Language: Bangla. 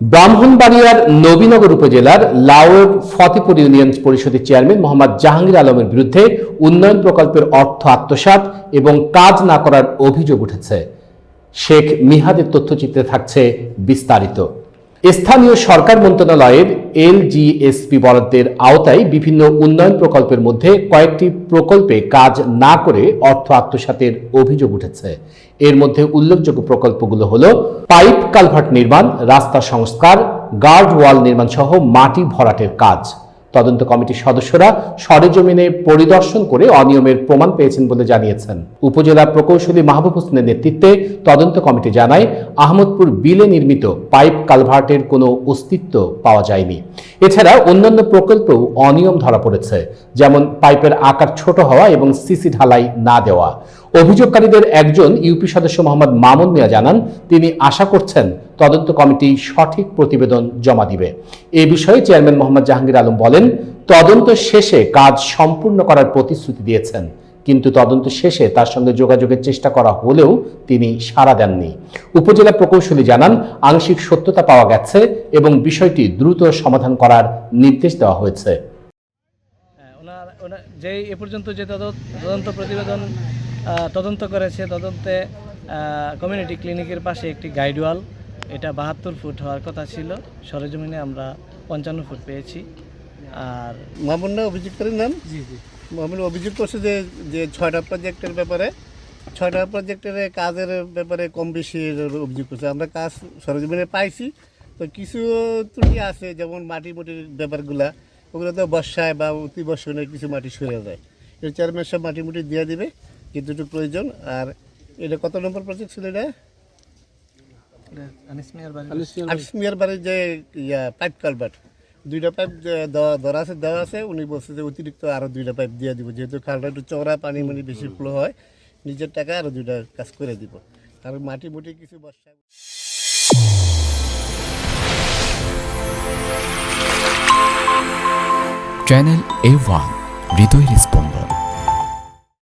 ব্রাহ্মণবাড়িয়ার নবীনগর উপজেলার লাউর ফতেপুর ইউনিয়ন পরিষদের চেয়ারম্যান মোহাম্মদ জাহাঙ্গীর আলমের বিরুদ্ধে উন্নয়ন প্রকল্পের অর্থ আত্মসাৎ এবং কাজ না করার অভিযোগ উঠেছে। শেখ মিহাদের তথ্যচিত্রে থাকছে বিস্তারিত। স্থানীয় সরকার মন্ত্রণালয়ের এলজিএসপি বরাদ্দের আওতায় বিভিন্ন উন্নয়ন প্রকল্পের মধ্যে কয়েকটি প্রকল্পে কাজ না করে অর্থ আত্মসাতের অভিযোগ উঠেছে। এর মধ্যে উল্লেখযোগ্য প্রকল্পগুলো হলো পাইপ কালভার্ট নির্মাণ, রাস্তা সংস্কার, গার্ড ওয়াল নির্মাণ সহ মাটি ভরাটের কাজ। তদন্ত কমিটির সদস্যরা সরেজমিনে পরিদর্শন করে অনিয়মের প্রমাণ পেয়েছেন বলে জানিয়েছেন। উপজেলা প্রকৌশলী মাহবুব হোসেনের নেতৃত্বে তদন্ত কমিটি জানায়, আহমদপুর বিলে নির্মিত পাইপ কালভার্টের কোনো অস্তিত্ব পাওয়া যায়নি। এছাড়া অন্যান্য প্রকল্পেও অনিয়ম ধরা পড়েছে, যেমন পাইপের আকার ছোট হওয়া এবং সিসি ঢালাই না দেওয়া। অভিযোগকারীদের একজন ইউপি সদস্য মোহাম্মদ মামুন মিয়া জানান, তিনি আশা করছেন তদন্ত কমিটি সঠিক প্রতিবেদন জমা দিবে। এ বিষয়ে চেয়ারম্যান মোহাম্মদ জাহাঙ্গীর আলম বলেন, তদন্ত শেষে কাজ সম্পূর্ণ করার প্রতিশ্রুতি দিয়েছেন, কিন্তু তদন্ত শেষে তার সঙ্গে যোগাযোগের চেষ্টা করা হলেও তিনি সাড়া দেননি। উপজেলা প্রকৌশলী জানান, আংশিক সত্যতা পাওয়া গেছে এবং বিষয়টি দ্রুত সমাধান করার নির্দেশ দেওয়া হয়েছে। যে এ পর্যন্ত যে তদন্ত প্রতিবেদন তদন্ত করেছে, তদন্তে কমিউনিটি ক্লিনিকের পাশে একটি গাইডওয়াল, এটা 72 ফুট হওয়ার কথা ছিল, সরেজমিনে আমরা 55 ফুট পেয়েছি। আর মামুন না অভিযুক্তের নাম? জি জি, মামুন অভিযোগ করছে যে 6টা প্রজেক্টের ব্যাপারে, 6টা প্রজেক্টের কাজের ব্যাপারে কম বেশি অভিযোগ করছে। আমরা কাজ সরেজমিনে পাইছি, তো কিছু ত্রুটি আছে, যেমন মাটি মুটির ব্যাপারগুলা, ওগুলো তো বর্ষায় বা অতি বর্ষণে কিছু মাটি সরে যায়। এর চেয়ারম্যান সব মাটি মুটি দিয়ে দিবে যেটুকু প্রয়োজন। আর এটা কত নম্বর প্রজেক্ট ছিল? এটা আনিস মিয়ার বাড়ির যে পাইপ কালভার্ট, 2টা পাইপ দেওয়া আছে। উনি বলছে যে অতিরিক্ত আরও 2টা পাইপ দিয়ে দিব, যেহেতু খালটা একটু চওড়া, পানি মানি বেশি ফ্লো হয়, নিজের টাকা আরও 2টা কাজ করে দিব। আর মাটি মুটি কিছু বর্ষায়। চ্যানেল A1 হৃদয়ের স্পন্দন।